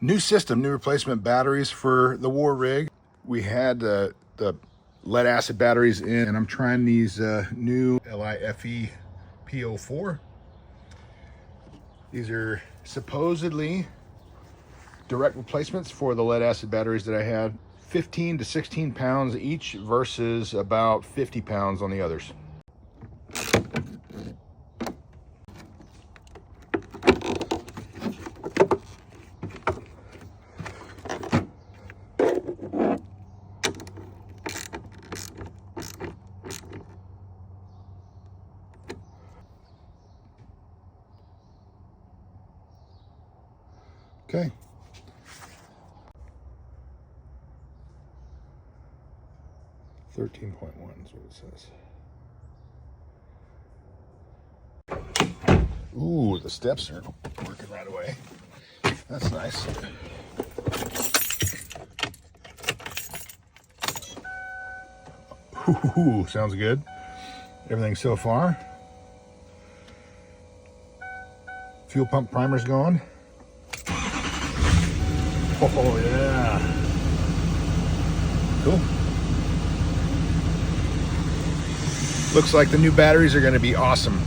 New system, new replacement batteries for the war rig. We had the lead acid batteries in, and I'm trying these new LIFE P04. These are supposedly direct replacements for the lead acid batteries that I had. 15 to 16 pounds each versus about 50 pounds on the others. Okay. $13.1 is what it says. Ooh, the steps are working right away. That's nice. Ooh, sounds good. Everything so far. Fuel pump primer's going. Oh yeah. Cool. Looks like the new batteries are going to be awesome.